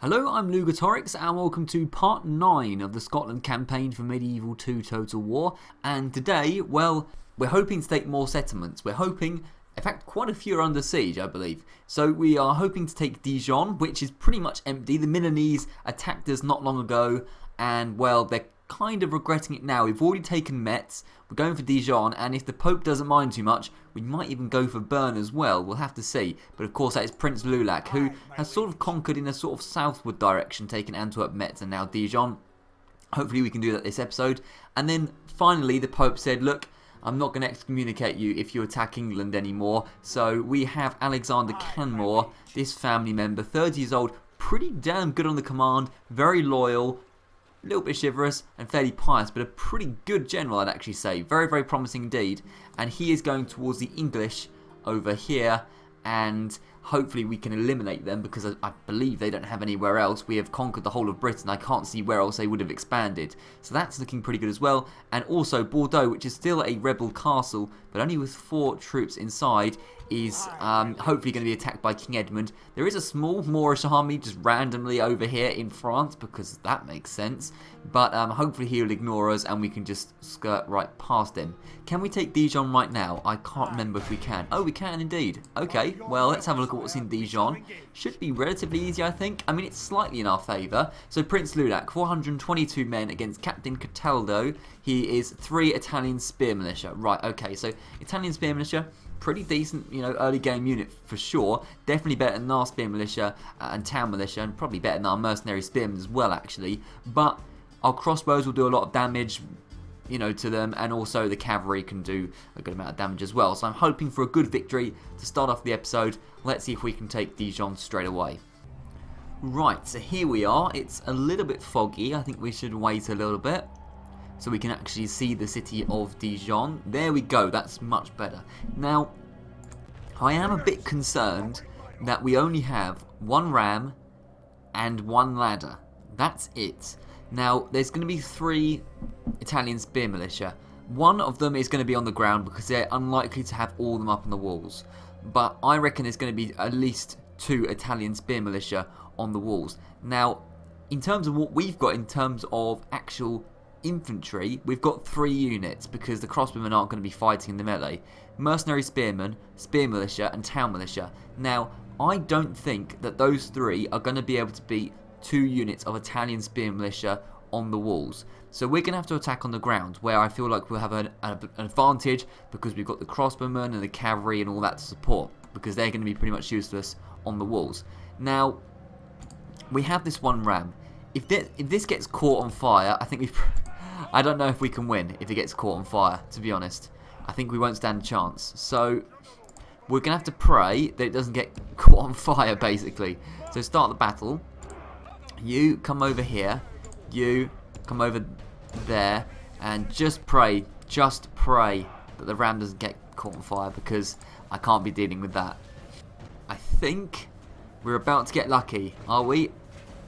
Hello, I'm Lugatorix and welcome to part 9 of the Scotland campaign for Medieval 2 Total War. And today, well, we're hoping to take more settlements. We're hoping, in fact, quite a few are under siege, I believe. So we are hoping to take Dijon, which is pretty much empty. The Milanese attacked us not long ago and, well, they're kind of regretting it now. We've already taken Metz, we're going for Dijon, and if the Pope doesn't mind too much, we might even go for Bern as well. We'll have to see. But of course that is Prince Lulac, who has sort of conquered in a sort of southward direction, taking Antwerp, Metz and now Dijon. Hopefully we can do that this episode. And then finally the Pope said, look, I'm not going to excommunicate you if you attack England anymore. So we have Alexander Canmore, this family member, 30 years old, pretty damn good on the command, very loyal, a little bit chivalrous and fairly pious, but a pretty good general, I'd actually say. Very, very promising indeed. And he is going towards the English over here, and hopefully we can eliminate them because I believe they don't have anywhere else. We have conquered the whole of Britain. I can't see where else they would have expanded. So that's looking pretty good as well. And also Bordeaux, which is still a rebel castle, but only with 4 troops inside, is hopefully going to be attacked by King Edmund. There is a small Moorish army just randomly over here in France because that makes sense. But hopefully he'll ignore us and we can just skirt right past him. Can we take Dijon right now? I can't remember if we can. Oh, we can indeed. Okay, well, let's have a look at what's in Dijon. Should be relatively easy, I think. I mean, it's slightly in our favour. So Prince Lulac, 422 men against Captain Cataldo. He is 3 Italian spear militia. Right, okay, so Italian spear militia, pretty decent, you know, early game unit for sure. Definitely better than our spear militia and town militia, and probably better than our mercenary spearmen as well, actually. But our crossbows will do a lot of damage, you know, to them, and also the cavalry can do a good amount of damage as well. So I'm hoping for a good victory to start off the episode. Let's see if we can take Dijon straight away. Right, so here we are. It's a little bit foggy. I think we should wait a little bit so we can actually see the city of Dijon. There we go, that's much better. Now, I am a bit concerned that we only have 1 ram and 1 ladder. That's it. Now, there's going to be 3 Italian spear militia. 1 of them is going to be on the ground because they're unlikely to have all of them up on the walls. But I reckon there's going to be at least 2 Italian spear militia on the walls. Now, in terms of what we've got in terms of actual infantry, we've got 3 units because the crossbowmen aren't going to be fighting in the melee. Mercenary spearmen, spear militia and town militia. Now, I don't think that those 3 are going to be able to beat 2 units of Italian spear militia on the walls. So we're going to have to attack on the ground, where I feel like we'll have an advantage because we've got the crossbowmen and the cavalry and all that to support, because they're going to be pretty much useless on the walls. Now, we have this 1 ram. If this gets caught on fire, I think I don't know if we can win if it gets caught on fire, to be honest. I think we won't stand a chance. So we're going to have to pray that it doesn't get caught on fire, basically. So start the battle. You come over here. You come over there. And just pray that the ram doesn't get caught on fire, because I can't be dealing with that. I think we're about to get lucky, are we?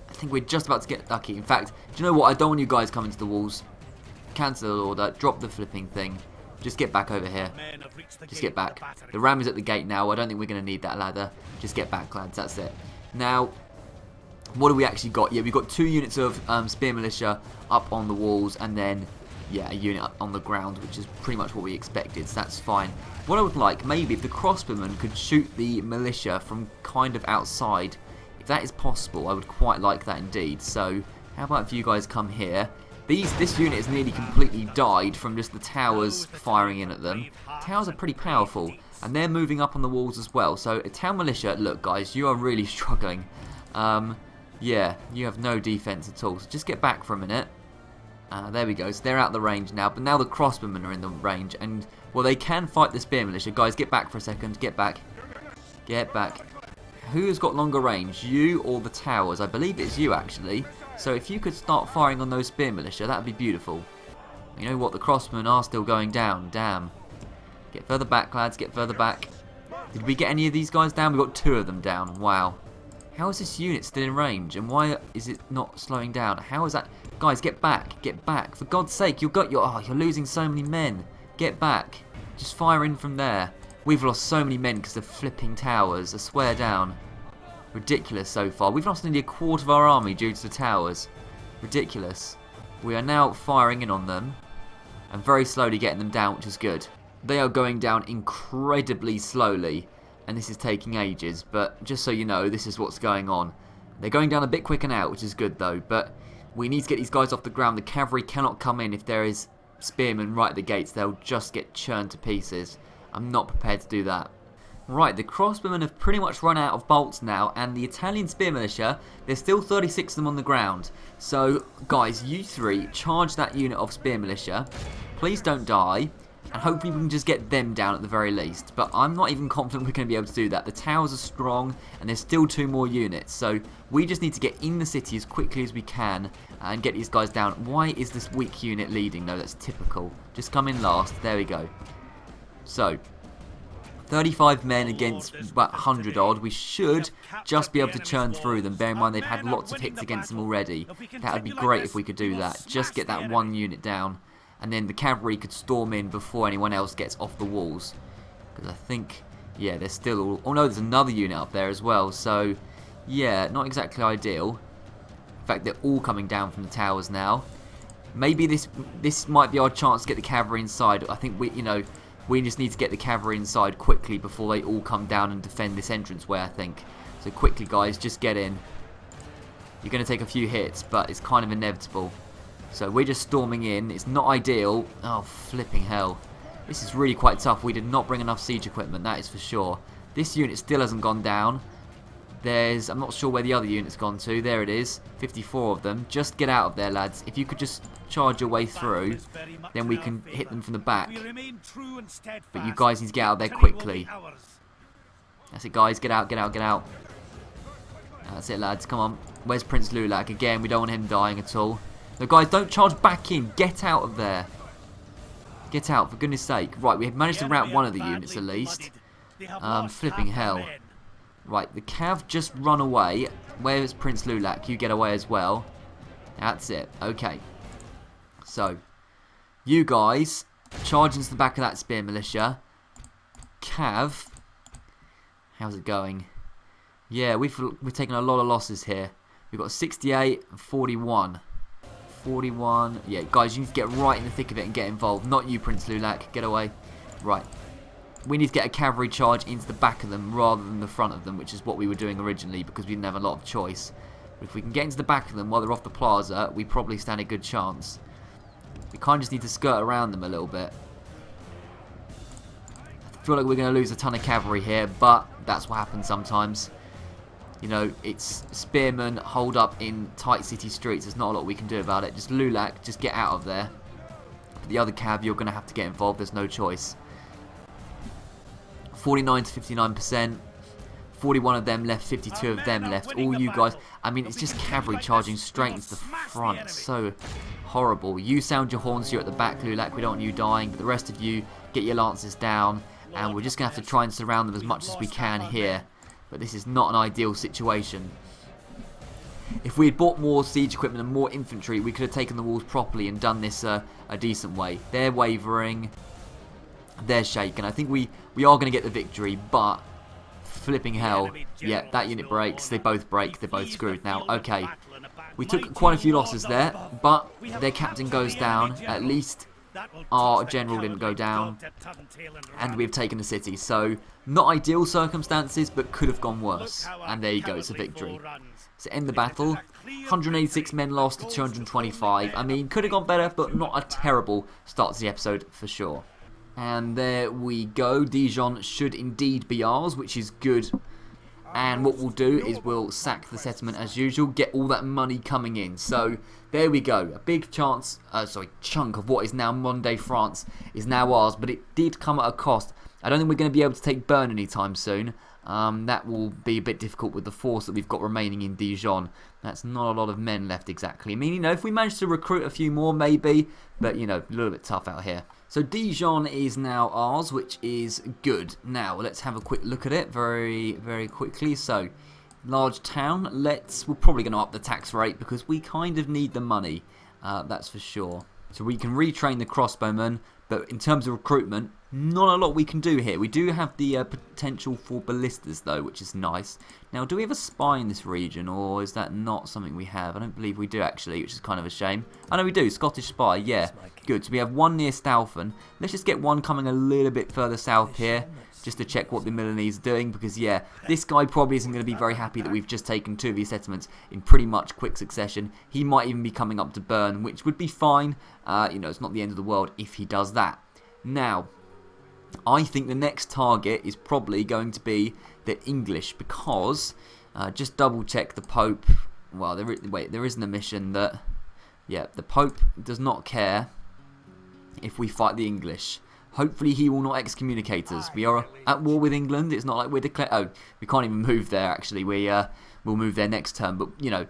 I think we're just about to get lucky. In fact, do you know what? I don't want you guys coming to the walls. Cancel the order. Drop the flipping thing. Just get back over here. Just get back. The ram is at the gate now. I don't think we're going to need that ladder. Just get back, lads. That's it. Now, what do we actually got? Yeah, we've got 2 units of spear militia up on the walls, and then, yeah, a unit up on the ground, which is pretty much what we expected, so that's fine. What I would like, maybe, if the crossbowmen could shoot the militia from kind of outside. If that is possible, I would quite like that indeed. So, how about if you guys come here? This unit has nearly completely died from just the towers firing in at them. Towers are pretty powerful, and they're moving up on the walls as well. So, a town militia, look guys, you are really struggling. Yeah, you have no defense at all. So just get back for a minute. There we go. So they're out of the range now. But now the crossbowmen are in the range. And, well, they can fight the spear militia. Guys, get back for a second. Get back. Get back. Who's got longer range? You or the towers? I believe it's you, actually. So if you could start firing on those spear militia, that would be beautiful. You know what? The crossbowmen are still going down. Damn. Get further back, lads. Get further back. Did we get any of these guys down? We got 2 of them down. Wow. How is this unit still in range? And why is it not slowing down? How is that? Guys, get back. Get back. For God's sake, you're losing so many men. Get back. Just fire in from there. We've lost so many men because of flipping towers. I swear down. Ridiculous so far. We've lost nearly a quarter of our army due to the towers. Ridiculous. We are now firing in on them and very slowly getting them down, which is good. They are going down incredibly slowly, and this is taking ages, but just so you know, this is what's going on. They're going down a bit quicker now, which is good though, but we need to get these guys off the ground. The cavalry cannot come in if there is spearmen right at the gates. They'll just get churned to pieces. I'm not prepared to do that. Right, the crossbowmen have pretty much run out of bolts now, and the Italian spear militia, there's still 36 of them on the ground. So, guys, you three, charge that unit of spear militia. Please don't die, and hopefully we can just get them down at the very least. But I'm not even confident we're going to be able to do that. The towers are strong, and there's still 2 more units. So, we just need to get in the city as quickly as we can and get these guys down. Why is this weak unit leading? No, that's typical. Just come in last. There we go. So, 35 men against about 100 odd. We should just be able to churn through them. Bear in mind they've had lots of hits against them already. That would be great if we could do that. Just get that 1 unit down. And then the cavalry could storm in before anyone else gets off the walls. Because I think, yeah, there's still all... Oh no, there's another unit up there as well. So, yeah, not exactly ideal. In fact, they're all coming down from the towers now. Maybe this might be our chance to get the cavalry inside. I think we just need to get the cavalry inside quickly before they all come down and defend this entranceway, I think. So quickly, guys, just get in. You're going to take a few hits, but it's kind of inevitable. So we're just storming in. It's not ideal. Oh, flipping hell. This is really quite tough. We did not bring enough siege equipment, that is for sure. This unit still hasn't gone down. I'm not sure where the other unit's gone to. There it is. 54 of them. Just get out of there, lads. If you could just charge your way through, then we can hit them from the back. But you guys need to get out of there quickly. That's it, guys. Get out, get out, get out. That's it, lads. Come on. Where's Prince Lulak? Again, we don't want him dying at all. No, guys, don't charge back in. Get out of there. Get out, for goodness sake. Right, we have managed to rout one of the units at least. Flipping hell. Right, the cav just run away. Where is Prince Lulak? You get away as well. That's it. Okay. So, you guys charge into the back of that spear militia. Cav. How's it going? Yeah, we've taken a lot of losses here. We've got 68 and 41. 41. Yeah, guys, you need to get right in the thick of it and get involved. Not you, Prince Lulak. Get away. Right. We need to get a cavalry charge into the back of them rather than the front of them, which is what we were doing originally because we didn't have a lot of choice. But if we can get into the back of them while they're off the plaza, we probably stand a good chance. We kind of just need to skirt around them a little bit. I feel like we're going to lose a ton of cavalry here, but that's what happens sometimes. You know, it's spearmen hold up in tight city streets. There's not a lot we can do about it. Just Lulak, just get out of there. But the other cav, you're going to have to get involved. There's no choice. 49 to 59%. 41 of them left, 52 of them left. All you guys, I mean, it's just cavalry charging straight into the front. It's so horrible. You sound your horns, you're at the back, Lulak. We don't want you dying, but the rest of you, get your lances down. And we're just going to have to try and surround them as much as we can here. But this is not an ideal situation. If we had bought more siege equipment and more infantry, we could have taken the walls properly and done this a decent way. They're wavering. They're shaken. I think we are going to get the victory, but flipping hell. Yeah, that unit breaks. They both break. They're both screwed now. Okay. We took quite a few losses there, but their captain goes down. At least our general didn't go down. And we've taken the city. So, not ideal circumstances, but could have gone worse. And there you go. It's a victory. So, end the battle. 186 men lost to 225. I mean, could have gone better, but not a terrible start to the episode for sure. And there we go. Dijon should indeed be ours, which is good. And what we'll do is we'll sack the settlement as usual, get all that money coming in. So there we go. A big chunk of what is now modern day France is now ours, but it did come at a cost. I don't think we're going to be able to take Bern anytime soon. That will be a bit difficult with the force that we've got remaining in Dijon. That's not a lot of men left exactly. I mean, you know, if we manage to recruit a few more, maybe. But, you know, a little bit tough out here. So Dijon is now ours, which is good. Now, let's have a quick look at it very, very quickly. So, large town. We're probably going to up the tax rate because we kind of need the money. That's for sure. So we can retrain the crossbowmen. But in terms of recruitment, not a lot we can do here. We do have the potential for ballistas though, which is nice. Now, do we have a spy in this region, or is that not something we have? I don't believe we do actually, which is kind of a shame. Oh no, we do. Scottish spy, yeah. Good. So we have one near Staufen. Let's just get one coming a little bit further south here, just to check what the Milanese are doing, because yeah, this guy probably isn't going to be very happy that we've just taken 2 of these settlements in pretty much quick succession. He might even be coming up to Bern, which would be fine. You know, it's not the end of the world if he does that. Now, I think the next target is probably going to be the English, because just double check the Pope. Well, there isn't a mission that, yeah, the Pope does not care if we fight the English. Hopefully he will not excommunicate us. We are at war with England. It's not like we're declared. Oh, we can't even move there. Actually, we'll move there next turn. But you know,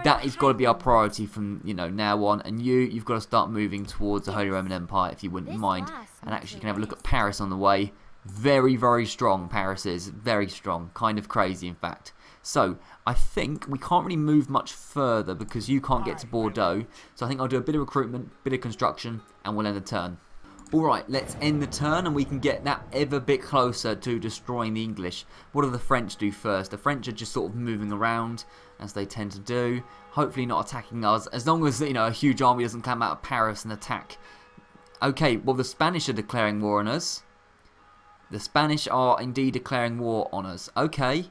that has got to be our priority from now on. And you've got to start moving towards the Holy Roman Empire if you wouldn't mind. And actually, you can have a look at Paris on the way. Very, very strong. Paris is very strong. Kind of crazy, in fact. So I think we can't really move much further because you can't get to Bordeaux. So I think I'll do a bit of recruitment, bit of construction, and we'll end the turn. Alright, let's end the turn and we can get that ever bit closer to destroying the English. What do the French do first? The French are just sort of moving around, as they tend to do. Hopefully not attacking us, as long as a huge army doesn't come out of Paris and attack. Okay, well the Spanish are declaring war on us. The Spanish are indeed declaring war on us. Okay,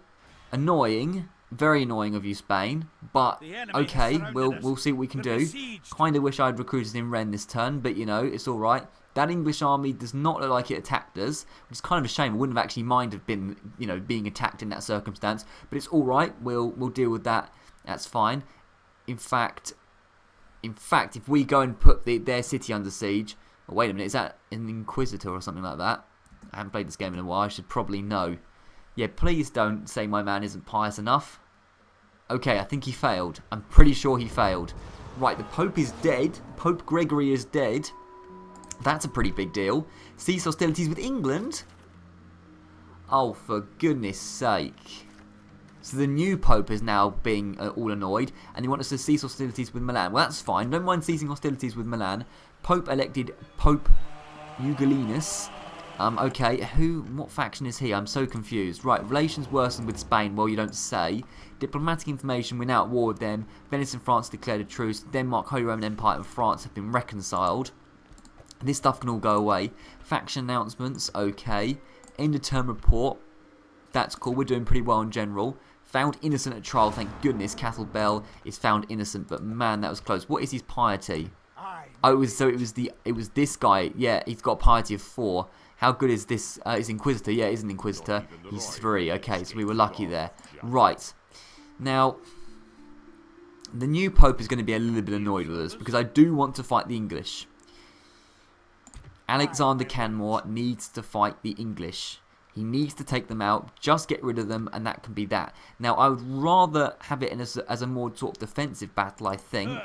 annoying. Very annoying of you, Spain, but okay, we'll see what we can do. Kind of wish I'd recruited in Rennes this turn, but it's alright. That English army does not look like it attacked us, which is kind of a shame. I wouldn't have actually minded being attacked in that circumstance, but it's alright. We'll deal with that. That's fine. In fact, if we go and put their city under siege, oh, wait a minute, is that an Inquisitor or something like that? I haven't played this game in a while. I should probably know. Yeah, please don't say my man isn't pious enough. Okay, I think he failed. I'm pretty sure he failed. Right, the Pope is dead. Pope Gregory is dead. That's a pretty big deal. Cease hostilities with England? Oh, for goodness sake. So the new Pope is now being all annoyed, and they want us to cease hostilities with Milan. Well, that's fine. Don't mind ceasing hostilities with Milan. Pope elected Pope Eugelinus. Okay, what faction is he? I'm so confused. Right, relations worsened with Spain, well, you don't say. Diplomatic information, we're now at war with them. Venice and France declared a truce. Denmark, Holy Roman Empire and France have been reconciled. This stuff can all go away. Faction announcements, okay. End of term report. That's cool, we're doing pretty well in general. Found innocent at trial, thank goodness. Castle Bell is found innocent, but man, that was close. What is his piety? Oh, it was this guy. Yeah, he's got a piety of 4. How good is this? Is Inquisitor? Yeah, he's an Inquisitor. He's 3. Okay, so we were lucky there. Right. Now, the new Pope is going to be a little bit annoyed with us because I do want to fight the English. Alexander Canmore needs to fight the English. He needs to take them out, just get rid of them, and that can be that. Now, I would rather have it as a more sort of defensive battle, I think.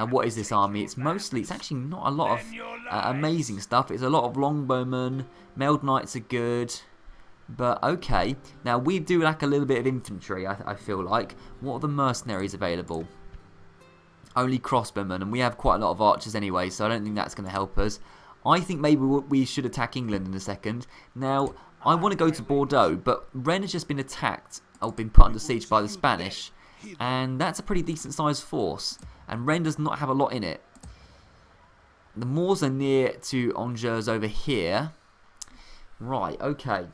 What is this army? It's actually not a lot of amazing stuff. It's a lot of longbowmen. Mailed knights are good. But, okay. Now, we do lack a little bit of infantry, I feel like. What are the mercenaries available? Only crossbowmen, and we have quite a lot of archers anyway, so I don't think that's going to help us. I think maybe we should attack England in a second. Now, I want to go to Bordeaux, but Rennes has just been attacked, or been put under siege by the Spanish, and that's a pretty decent sized force, and Rennes does not have a lot in it. The Moors are near to Angers over here. Right, okay.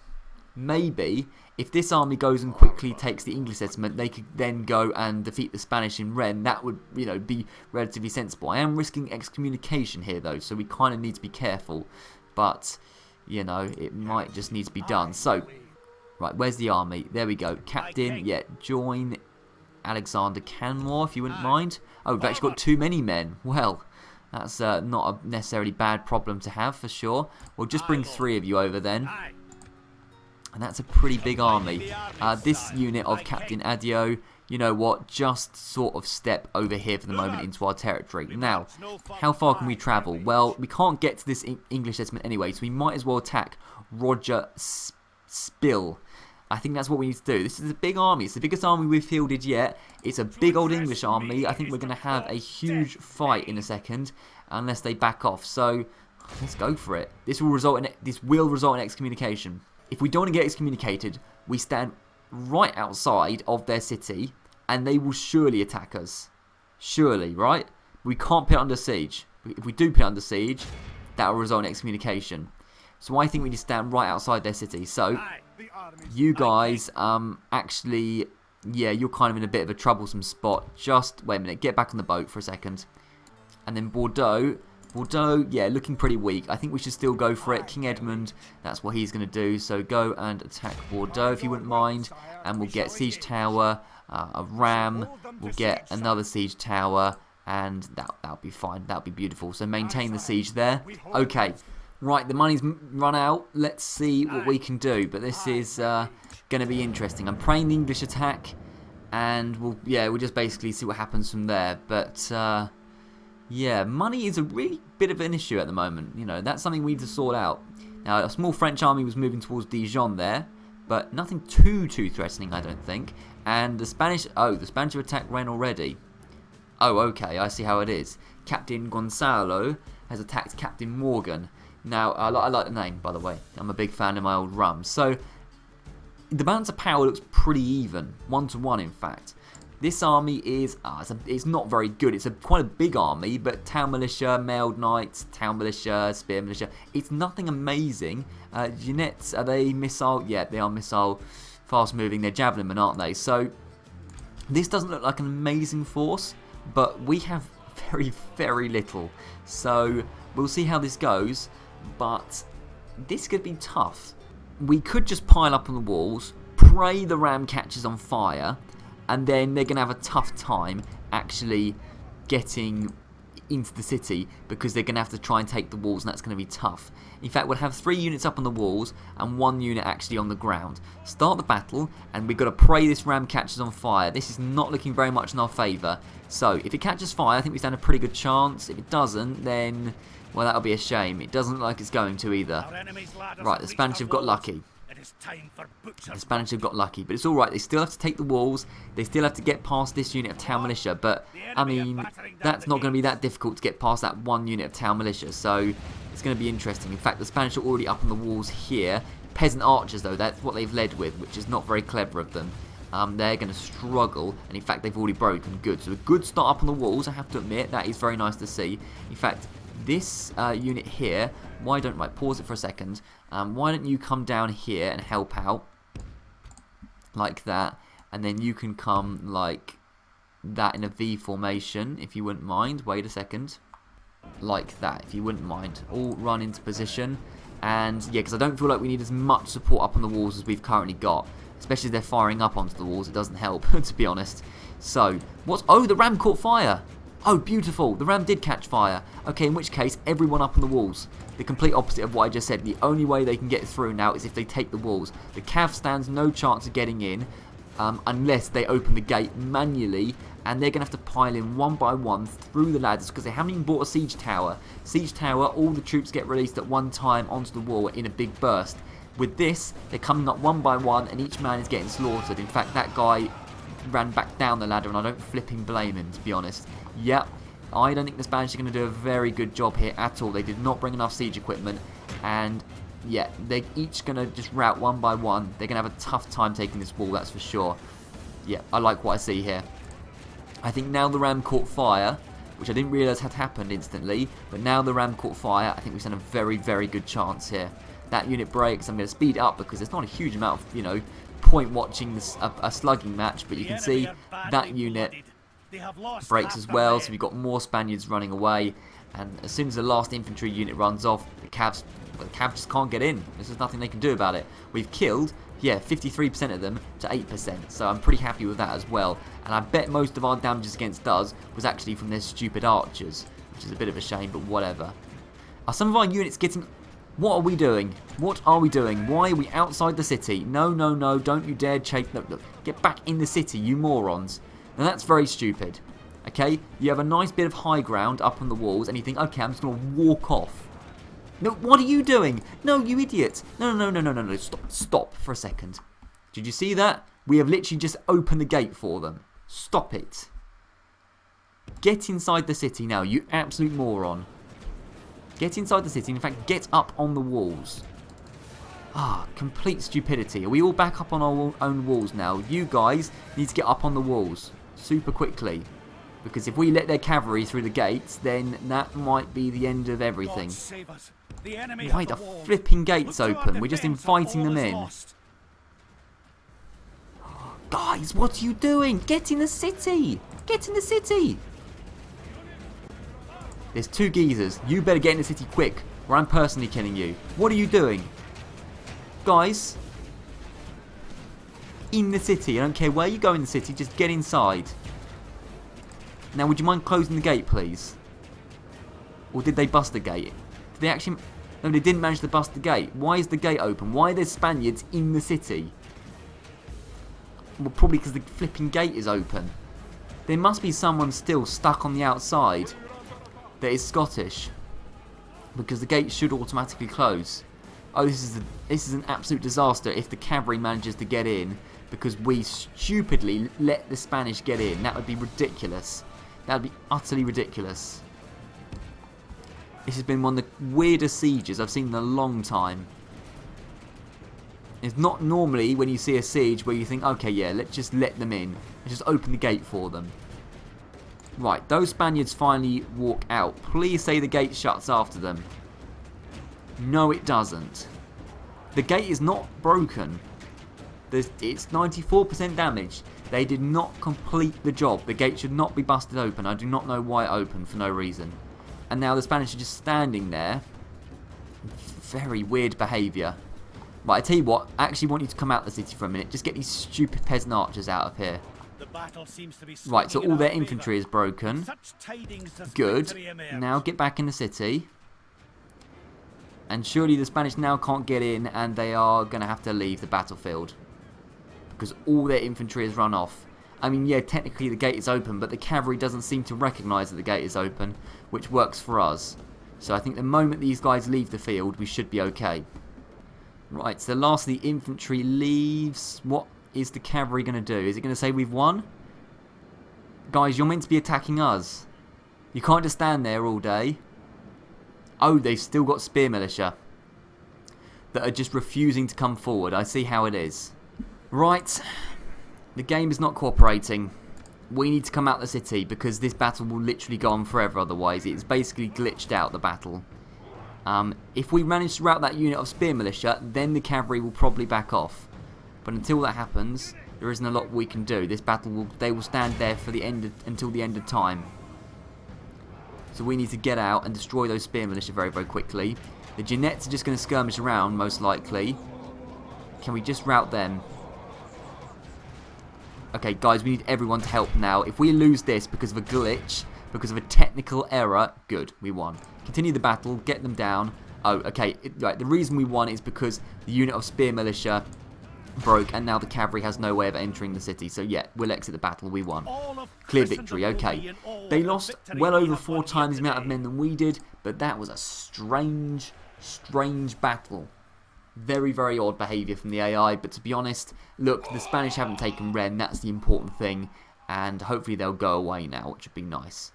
Maybe, if this army goes and quickly takes the English settlement, they could then go and defeat the Spanish in Rennes. That would, be relatively sensible. I am risking excommunication here, though, so we kind of need to be careful. But, it might just need to be done. So, right, where's the army? There we go. Captain, yeah, join Alexander Canmore, if you wouldn't mind. Oh, we've actually got too many men. Well, that's not a necessarily bad problem to have, for sure. We'll just bring 3 of you over then. And that's a pretty big army. This unit of Captain Adio, you know what, just sort of step over here for the moment into our territory. Now, how far can we travel? Well, we can't get to this English settlement anyway, so we might as well attack Roger Spill. I think that's what we need to do. This is a big army. It's the biggest army we've fielded yet. It's a big old English army. I think we're going to have a huge fight in a second, unless they back off. So, Let's go for it. This will result in excommunication. If we don't want to get excommunicated, we stand right outside of their city, and they will surely attack us. Surely, right? We can't put it under siege. If we do put it under siege, that will result in excommunication. So I think we need to stand right outside their city. So, you guys, actually, yeah, you're kind of in a bit of a troublesome spot. Just, wait a minute, get back on the boat for a second. And then Bordeaux, yeah, looking pretty weak. I think we should still go for it. King Edmund, that's what he's going to do. So go and attack Bordeaux if you wouldn't mind. And we'll get siege tower, a ram. We'll get another siege tower. And that'll be fine. That'll be beautiful. So maintain the siege there. Okay. Right, the money's run out. Let's see what we can do. But this is going to be interesting. I'm praying the English attack. And we'll just basically see what happens from there. But yeah, money is a really bit of an issue at the moment. You know, that's something we need to sort out. Now, a small French army was moving towards Dijon there, but nothing too threatening, I don't think. And the Spanish have attacked Rennes already. Oh, okay, I see how it is. Captain Gonzalo has attacked Captain Morgan. Now, I like the name, by the way. I'm a big fan of my old rum. So, the balance of power looks pretty even. 1-to-1, in fact. This army is, it's not very good. It's quite a big army, but town militia, mailed knights, town militia, spear militia. It's nothing amazing. Jeanettes, are they missile? Yeah, they are missile, fast moving. They're javelin men, aren't they? So, this doesn't look like an amazing force, but we have very, very little. So, we'll see how this goes, but this could be tough. We could just pile up on the walls, pray the ram catches on fire, and then they're going to have a tough time actually getting into the city because they're going to have to try and take the walls, and that's going to be tough. In fact, we'll have 3 units up on the walls and 1 unit actually on the ground. Start the battle, and we've got to pray this ram catches on fire. This is not looking very much in our favour. So, if it catches fire, I think we stand a pretty good chance. If it doesn't, then, well, that'll be a shame. It doesn't look like it's going to either. Right, the Spanish have got lucky. The Spanish have got lucky, but it's alright. They still have to take the walls. They still have to get past this unit of town militia. But, I mean, that's not going to be that difficult to get past that 1 unit of town militia. So, it's going to be interesting. In fact, the Spanish are already up on the walls here. Peasant archers, though, that's what they've led with, which is not very clever of them. They're going to struggle. And, in fact, they've already broken. Good. So, a good start up on the walls, I have to admit. That is very nice to see. In fact, this unit here, why don't, right, pause it for a second. Why don't you come down here and help out, like that, and then you can come like that in a V formation, if you wouldn't mind. Wait a second. Like that, if you wouldn't mind. All run into position, and yeah, because I don't feel like we need as much support up on the walls as we've currently got, especially if they're firing up onto the walls. It doesn't help, to be honest. So, oh, the ram caught fire. Oh, beautiful. The ram did catch fire. Okay, in which case, everyone up on the walls. The complete opposite of what I just said. The only way they can get through now is if they take the walls. The cav stands no chance of getting in unless they open the gate manually, and they're going to have to pile in one by one through the ladders because they haven't even bought a siege tower. Siege tower, all the troops get released at one time onto the wall in a big burst. With this, they're coming up one by one, and each man is getting slaughtered. In fact, that guy ran back down the ladder, and I don't flipping blame him, to be honest. Yep, I don't think the Spanish are going to do a very good job here at all. They did not bring enough siege equipment, and yeah, they're each going to just rout one by one. They're going to have a tough time taking this wall, that's for sure. Yeah, I like what I see here. I think now the ram caught fire, which I didn't realise had happened instantly, but now the ram caught fire, I think we stand a very, very good chance here. That unit breaks. I'm going to speed it up because there's not a huge amount of, you know, point watching this, a slugging match, but you can see that unit breaks as well, so we've got more Spaniards running away, and as soon as the last infantry unit runs off, the Cavs just can't get in. There's nothing they can do about it. We've killed, yeah, 53% of them to 8%, so I'm pretty happy with that as well, and I bet most of our damages against us was actually from their stupid archers, which is a bit of a shame, but whatever. Are some of our units getting... What are we doing? What are we doing? Why are we outside the city? No, no, no, don't you dare chase... Look, get back in the city, you morons. Now that's very stupid. Okay, you have a nice bit of high ground up on the walls, and you think, okay, I'm just going to walk off. No, what are you doing? No, you idiot. No, no, no, no, no, no, stop for a second. Did you see that? We have literally just opened the gate for them. Stop it. Get inside the city now, you absolute moron. Get inside the city. In fact, get up on the walls. Ah, complete stupidity. Are we all back up on our own walls now? You guys need to get up on the walls super quickly. Because if we let their cavalry through the gates, then that might be the end of everything. Why the flipping gates open? We're just inviting them in. Guys, what are you doing? Get in the city! Get in the city! There's 2 geezers. You better get in the city quick, or I'm personally killing you. What are you doing? Guys, in the city. I don't care where you go in the city, just get inside. Now, would you mind closing the gate, please? Or did they bust the gate? Did they actually... No, they didn't manage to bust the gate. Why is the gate open? Why are there Spaniards in the city? Well, probably because the flipping gate is open. There must be someone still stuck on the outside that is Scottish. Because the gate should automatically close. Oh, this is an absolute disaster if the cavalry manages to get in because we stupidly let the Spanish get in. That would be ridiculous. That would be utterly ridiculous. This has been one of the weirdest sieges I've seen in a long time. It's not normally when you see a siege where you think, okay, yeah, let's just let them in. Let's just open the gate for them. Right, those Spaniards finally walk out. Please say the gate shuts after them. No, it doesn't. The gate is not broken. It's 94% damaged. They did not complete the job. The gate should not be busted open. I do not know why it opened for no reason. And now the Spanish are just standing there. Very weird behaviour. Right, I tell you what, I actually want you to come out of the city for a minute. Just get these stupid peasant archers out of here. Right, so all their infantry is broken. Good. Now get back in the city. And surely the Spanish now can't get in and they are going to have to leave the battlefield. Because all their infantry has run off. I mean, yeah, technically the gate is open, but the cavalry doesn't seem to recognise that the gate is open, which works for us. So I think the moment these guys leave the field, we should be okay. Right, so lastly, infantry leaves. What is the cavalry going to do? Is it going to say we've won? Guys, you're meant to be attacking us. You can't just stand there all day. Oh, they've still got spear militia that are just refusing to come forward. I see how it is. Right, the game is not cooperating. We need to come out of the city because this battle will literally go on forever otherwise. It's basically glitched out, the battle. If we manage to rout that unit of spear militia, then the cavalry will probably back off. But until that happens, there isn't a lot we can do. This battle they will stand there for the end until the end of time. So we need to get out and destroy those spear militia very, very quickly. The Jeannettes are just going to skirmish around, most likely. Can we just rout them? Okay, guys, we need everyone to help now. If we lose this because of a glitch, because of a technical error, good, we won. Continue the battle, get them down. Oh, okay, right, the reason we won is because the unit of spear militia broke and now the cavalry has no way of entering the city. So yeah, we'll exit the battle, we won. Clear victory, okay. They lost well over 4 times the amount of men than we did, but that was a strange, strange battle. Very, very odd behaviour from the AI, but to be honest, look, the Spanish haven't taken Rennes, that's the important thing, and hopefully they'll go away now, which would be nice.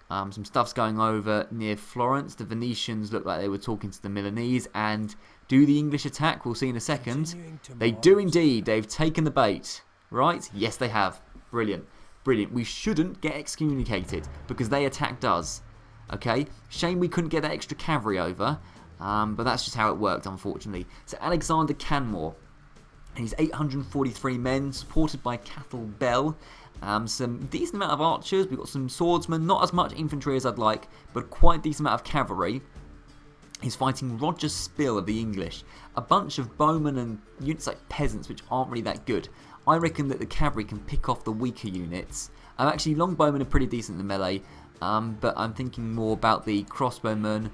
Some stuff's going over near Florence. The Venetians look like they were talking to the Milanese, and do the English attack? We'll see in a second. They do indeed. They've taken the bait. Right? Yes, they have. Brilliant. Brilliant. We shouldn't get excommunicated because they attacked us. Okay? Shame we couldn't get that extra cavalry over, but that's just how it worked, unfortunately. So Alexander Canmore, he's 843 men, supported by Cathal Bell. Some decent amount of archers. We've got some swordsmen, not as much infantry as I'd like, but quite a decent amount of cavalry. He's fighting Roger Spill of the English. A bunch of bowmen and units like peasants, which aren't really that good. I reckon that the cavalry can pick off the weaker units. Actually, longbowmen are pretty decent in the melee, but I'm thinking more about the crossbowmen.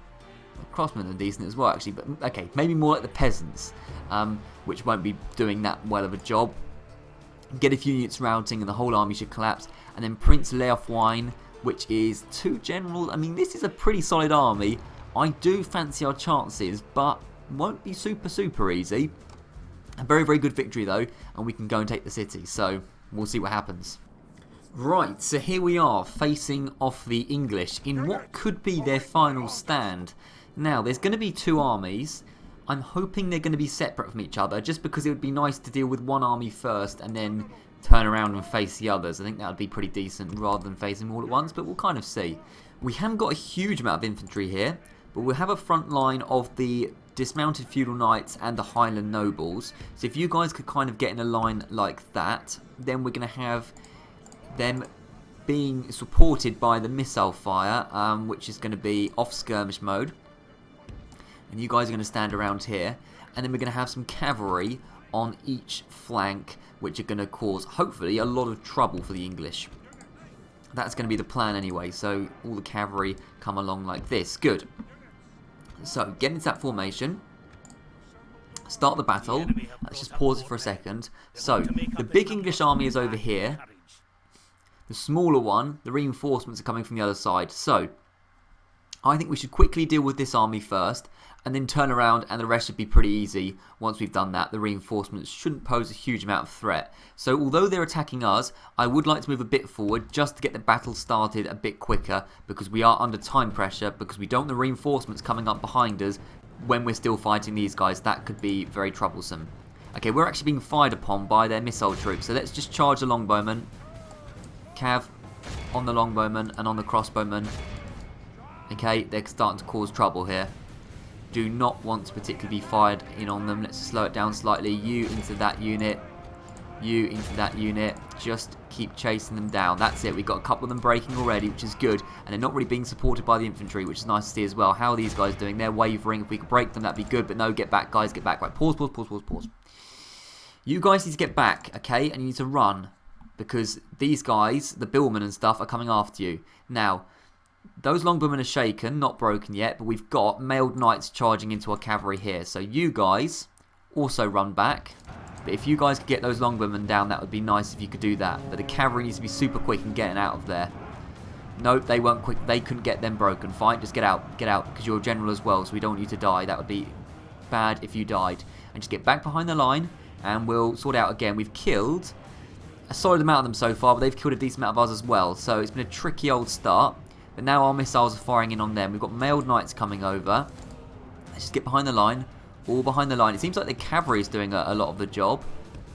Crossmen are decent as well, actually, but okay, maybe more like the peasants, which won't be doing that well of a job. Get a few units routing and the whole army should collapse. And then Prince Leofwine, which is 2 generals. I mean, this is a pretty solid army. I do fancy our chances, but won't be super easy. A very, very good victory though, and we can go and take the city. So we'll see what happens. Right, so here we are facing off the English in what could be their final stand. Now, there's going to be 2 armies. I'm hoping they're going to be separate from each other, just because it would be nice to deal with one army first and then turn around and face the others. I think that would be pretty decent rather than facing them all at once, but we'll kind of see. We haven't got a huge amount of infantry here, but we'll have a front line of the dismounted feudal knights and the Highland nobles. So if you guys could kind of get in a line like that, then we're going to have them being supported by the missile fire, which is going to be off skirmish mode. And you guys are going to stand around here. And then we're going to have some cavalry on each flank, which are going to cause, hopefully, a lot of trouble for the English. That's going to be the plan anyway. So all the cavalry come along like this. Good. So get into that formation. Start the battle. Let's just pause it for a second. So the big English army is over here. The smaller one, the reinforcements are coming from the other side. So I think we should quickly deal with this army first, and then turn around, and the rest should be pretty easy once we've done that. The reinforcements shouldn't pose a huge amount of threat. So although they're attacking us, I would like to move a bit forward just to get the battle started a bit quicker, because we are under time pressure, because we don't want the reinforcements coming up behind us when we're still fighting these guys. That could be very troublesome. Okay, we're actually being fired upon by their missile troops, so let's just charge the longbowmen. Cav on the longbowmen and on the crossbowmen. Okay, they're starting to cause trouble here. Do not want to particularly be fired in on them. Let's slow it down slightly. You into that unit. You into that unit. Just keep chasing them down. That's it. We've got a couple of them breaking already, which is good. And they're not really being supported by the infantry, which is nice to see as well. How are these guys doing? They're wavering. If we could break them, that'd be good. But no, get back, guys. Get back. Right, pause, pause, pause, pause, pause. You guys need to get back, okay? And you need to run. Because these guys, the billmen and stuff, are coming after you. Now, those longbowmen are shaken, not broken yet, but we've got mailed knights charging into our cavalry here. So you guys also run back. But if you guys could get those longbowmen down, that would be nice if you could do that. But the cavalry needs to be super quick in getting out of there. Nope, they weren't quick. They couldn't get them broken. Fine, just get out. Get out, because you're a general as well, so we don't want you to die. That would be bad if you died. And just get back behind the line, and we'll sort out again. We've killed a solid amount of them so far, but they've killed a decent amount of us as well. So it's been a tricky old start. But now our missiles are firing in on them. We've got mailed knights coming over. Let's just get behind the line. All behind the line. It seems like the cavalry is doing a lot of the job.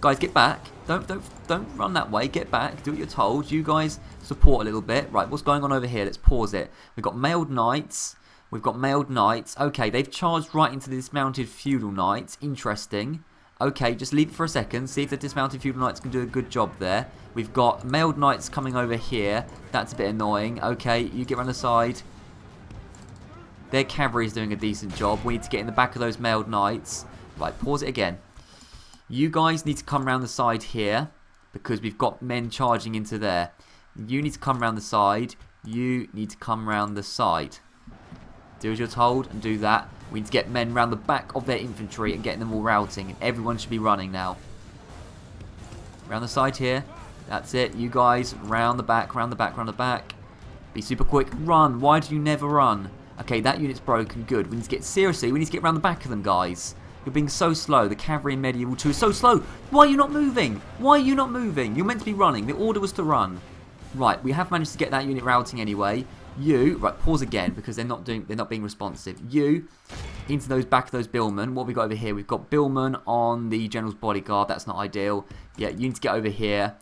Guys, get back. Don't run that way. Get back. Do what you're told. You guys support a little bit. Right, what's going on over here? Let's pause it. We've got mailed knights. We've got mailed knights. Okay, they've charged right into the dismounted feudal knights. Interesting. Okay, just leave it for a second. See if the dismounted feudal knights can do a good job there. We've got mailed knights coming over here. That's a bit annoying. Okay, you get around the side. Their cavalry is doing a decent job. We need to get in the back of those mailed knights. Right, pause it again. You guys need to come around the side here, because we've got men charging into there. You need to come around the side. You need to come around the side. Do as you're told and do that. We need to get men around the back of their infantry and getting them all routing. And everyone should be running now. Around the side here. That's it. You guys, round the back, round the back, round the back. Be super quick. Run. Why do you never run? Okay, that unit's broken. Good. We need to get, seriously, we need to get around the back of them, guys. You're being so slow. The cavalry in Medieval 2 is so slow. Why are you not moving? Why are you not moving? You're meant to be running. The order was to run. Right, we have managed to get that unit routing anyway. You, right, pause again, because they're not being responsive. You, into those back of those billmen. What have we got over here? We've got billmen on the general's bodyguard. That's not ideal. Yeah, you need to get over here.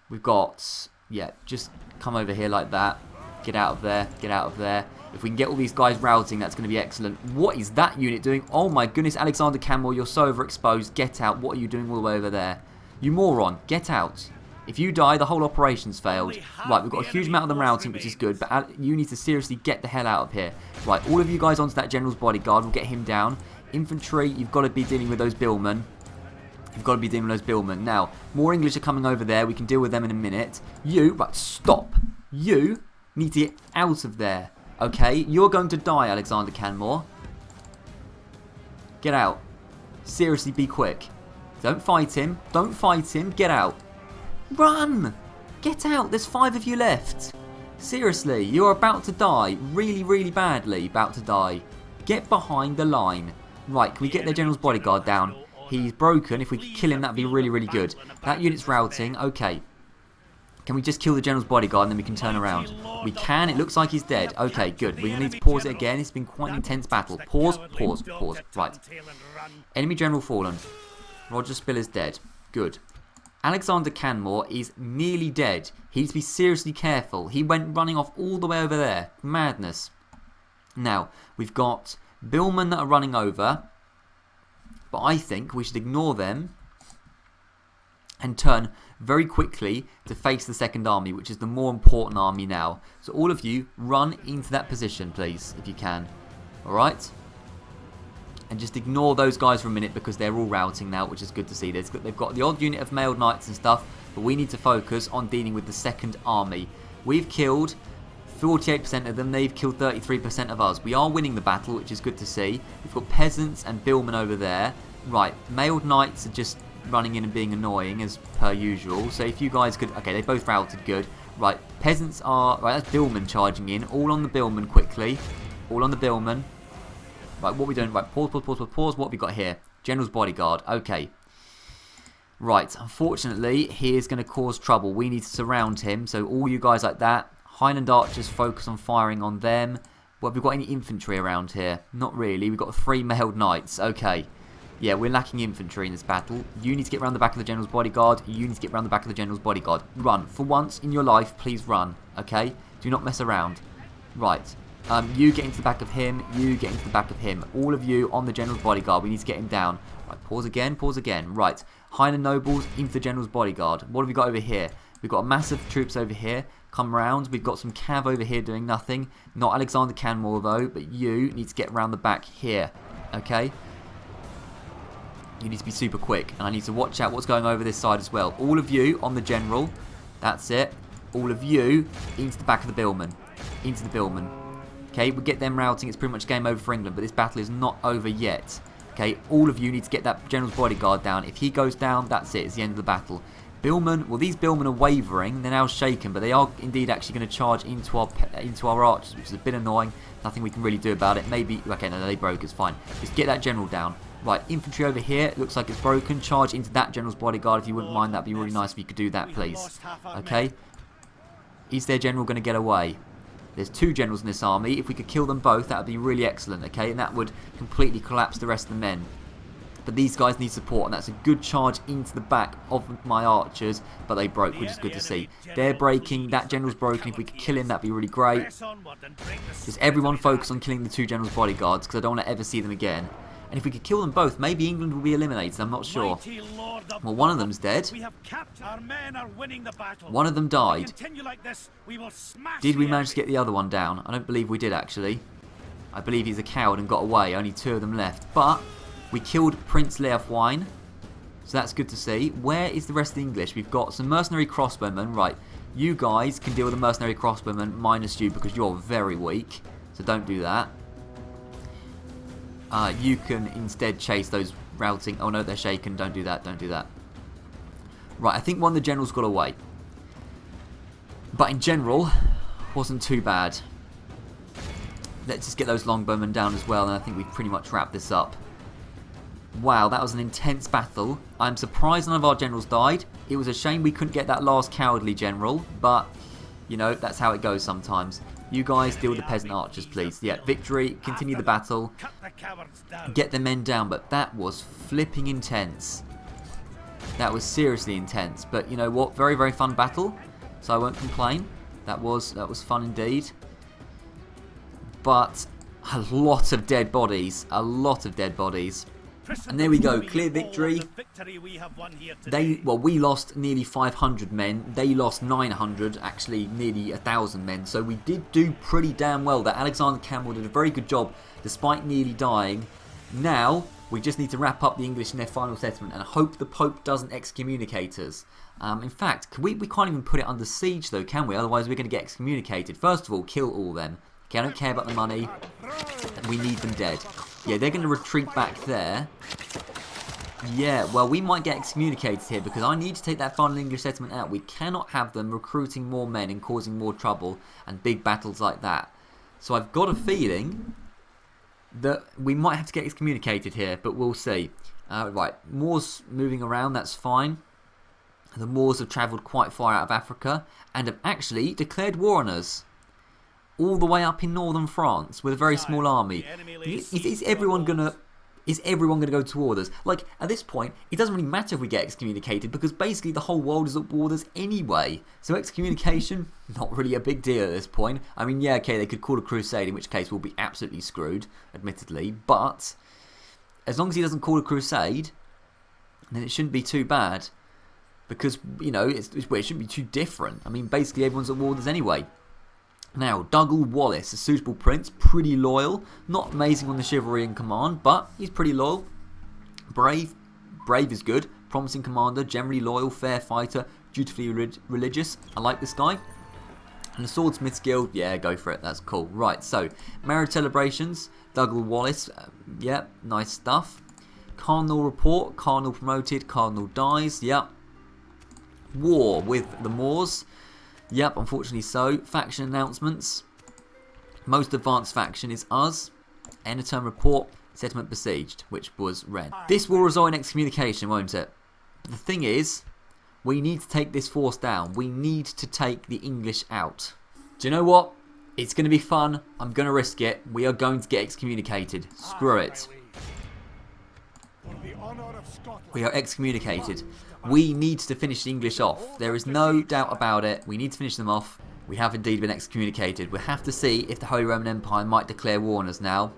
We've got, yeah, just come over here like that. Get out of there. Get out of there. If we can get all these guys routing, that's going to be excellent. What is that unit doing? Oh my goodness, Alexander Canmore, you're so overexposed. Get out. What are you doing all the way over there? You moron. Get out. If you die, the whole operation's failed. Right, we've got a huge amount of them routing, which is good, but you need to seriously get the hell out of here. Right, all of you guys onto that general's bodyguard. We'll get him down. Infantry, you've got to be dealing with those billmen. You've got to be dealing with those billmen. Now, more English are coming over there. We can deal with them in a minute. You, right, stop. You need to get out of there. Okay, you're going to die, Alexander Canmore. Get out. Seriously, be quick. Don't fight him. Don't fight him. Get out. Run! Get out. There's 5 of you left. Seriously, you're about to die. Really, really badly about to die. Get behind the line. Right, can we get their general's bodyguard down? He's broken. If we could kill him, that'd be really, really good. That unit's routing. Okay. Can we just kill the general's bodyguard and then we can turn around? We can. It looks like he's dead. Okay, good. We need to pause it again. It's been quite an intense battle. Pause, pause, pause. Right. Enemy general fallen. Roger Spill is dead. Good. Alexander Canmore is nearly dead. He needs to be seriously careful. He went running off all the way over there. Madness. Now, we've got billmen that are running over. But I think we should ignore them and turn very quickly to face the second army, which is the more important army now. So all of you, run into that position, please, if you can. Alright? And just ignore those guys for a minute because they're all routing now, which is good to see. They've got the odd unit of mailed knights and stuff, but we need to focus on dealing with the second army. We've killed 48% of them, they've killed 33% of us. We are winning the battle, which is good to see. We've got peasants and billmen over there. Right, mailed knights are just running in and being annoying as per usual. So if you guys could... Okay, they both routed good. Right, peasants are... Right, that's billmen charging in. All on the billmen quickly. All on the billmen. Right, what are we doing? Right, pause, pause, pause, pause, pause. What have we got here? General's bodyguard. Okay. Right, unfortunately, he is going to cause trouble. We need to surround him. So all you guys like that. Highland archers focus on firing on them. Well, have we got any infantry around here? Not really. We've got 3 mailed knights. Okay. Yeah, we're lacking infantry in this battle. You need to get around the back of the general's bodyguard. You need to get around the back of the general's bodyguard. Run. For once in your life, please run. Okay? Do not mess around. Right. You get into the back of him. You get into the back of him. All of you on the general's bodyguard. We need to get him down. Right, pause again. Pause again. Right. Highland nobles into the general's bodyguard. What have we got over here? We've got massive troops over here. Come round. We've got some cav over here doing nothing. Not Alexander Canmore though, but you need to get around the back here. Okay? You need to be super quick, and I need to watch out what's going over this side as well. All of you on the general. That's it. All of you into the back of the billman. Into the billman. Okay, we get them routing. It's pretty much game over for England, but this battle is not over yet. Okay, all of you need to get that general's bodyguard down. If he goes down, that's it. It's the end of the battle. Billmen, well, these billmen are wavering. They're now shaken, but they are indeed actually going to charge into our archers, which is a bit annoying. Nothing we can really do about it. Maybe, okay, no, they broke. It's fine. Just get that general down. Right, infantry over here. Looks like it's broken. Charge into that general's bodyguard if you wouldn't mind. That'd be really nice if you could do that, please. Okay. Is their general going to get away? There's 2 generals in this army. If we could kill them both, that would be really excellent, okay? And that would completely collapse the rest of the men. But these guys need support, and that's a good charge into the back of my archers, but they broke, which is good to see. They're breaking. That general's broken. If we could kill him, that'd be really great. Just everyone focus on killing the 2 generals' bodyguards, because I don't want to ever see them again. And if we could kill them both, maybe England will be eliminated. I'm not sure. Well, one of them's dead. One of them died. Did we manage to get the other one down? I don't believe we did, actually. I believe he's a coward and got away. Only 2 of them left. But we killed Prince Leofwine. So that's good to see. Where is the rest of the English? We've got some mercenary crossbowmen. Right. You guys can deal with the mercenary crossbowmen minus you because you're very weak. So don't do that. You can instead chase those routing... Oh no, they're shaken. Don't do that. Don't do that. Right, I think one of the generals got away. But in general, wasn't too bad. Let's just get those longbowmen down as well, and I think we've pretty much wrapped this up. Wow, that was an intense battle. I'm surprised none of our generals died. It was a shame we couldn't get that last cowardly general, but, you know, that's how it goes sometimes. You guys deal with the peasant archers, please. Yeah, victory, continue the battle, get the men down, but that was flipping intense. That was seriously intense, but you know what? Very, very fun battle, so I won't complain. That was fun indeed. But a lot of dead bodies, a lot of dead bodies. And there we go, clear victory. We lost nearly 500 men. They lost 900, actually nearly 1,000 men. So we did do pretty damn well. That Alexander Campbell did a very good job, despite nearly dying. Now we just need to wrap up the English in their final settlement and hope the Pope doesn't excommunicate us. In fact, we can't even put it under siege though, can we? Otherwise we're going to get excommunicated. First of all, kill all of them. Okay, I don't care about the money. We need them dead. Yeah, they're going to retreat back there. Yeah, well, we might get excommunicated here because I need to take that final English settlement out. We cannot have them recruiting more men and causing more trouble and big battles like that. So I've got a feeling that we might have to get excommunicated here, but we'll see. Right, Moore's moving around, that's fine. The Moors have travelled quite far out of Africa and have actually declared war on us. All the way up in northern France with a very small army. Is everyone gonna go toward us? Like, at this point, it doesn't really matter if we get excommunicated because basically the whole world is at war with us anyway. So excommunication, not really a big deal at this point. I mean, yeah, okay, they could call a crusade, in which case we'll be absolutely screwed, admittedly. But as long as he doesn't call a crusade, then it shouldn't be too bad. Because, you know, it shouldn't be too different. I mean, basically everyone's at war with us anyway. Now, Dougal Wallace, a suitable prince, pretty loyal. Not amazing on the chivalry and command, but he's pretty loyal. Brave is good. Promising commander, generally loyal, fair fighter, dutifully religious. I like this guy. And the Swordsmith's Guild, yeah, go for it. That's cool. Right, so, marriage celebrations. Dougal Wallace, yep, nice stuff. Cardinal report, Cardinal promoted, Cardinal dies, yep. War with the Moors. Yep, unfortunately so. Faction announcements. Most advanced faction is us. End of term report. Settlement besieged, which was red. This will result in excommunication, won't it? But the thing is, we need to take this force down. We need to take the English out. Do you know what? It's going to be fun. I'm going to risk it. We are going to get excommunicated. Screw it. We are excommunicated. We need to finish the English off. There is no doubt about it. We need to finish them off. We have indeed been excommunicated. We'll have to see if the Holy Roman Empire might declare war on us now.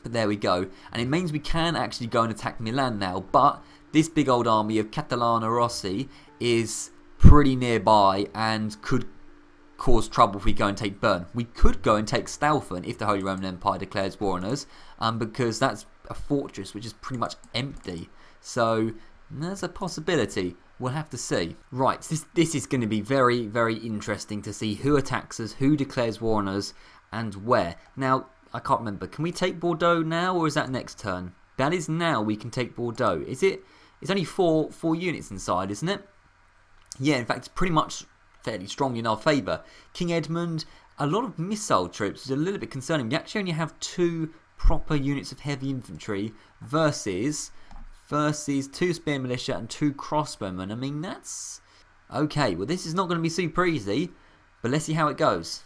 But there we go. And it means we can actually go and attack Milan now. But this big old army of Catalana Rossi is pretty nearby and could cause trouble if we go and take Bern. We could go and take Staufen if the Holy Roman Empire declares war on us. Because that's a fortress which is pretty much empty. So there's a possibility. We'll have to see. Right, this is going to be very, very interesting to see who attacks us, who declares war on us, and where. Now, I can't remember. Can we take Bordeaux now, or is that next turn? That is now we can take Bordeaux. Is it? It's only four units inside, isn't it? Yeah, in fact, it's pretty much fairly strong in our favour. King Edmund, a lot of missile troops is a little bit concerning. We actually only have 2 proper units of heavy infantry versus 2 spear militia and 2 crossbowmen. I mean, that's okay. Well, this is not going to be super easy, but let's see how it goes.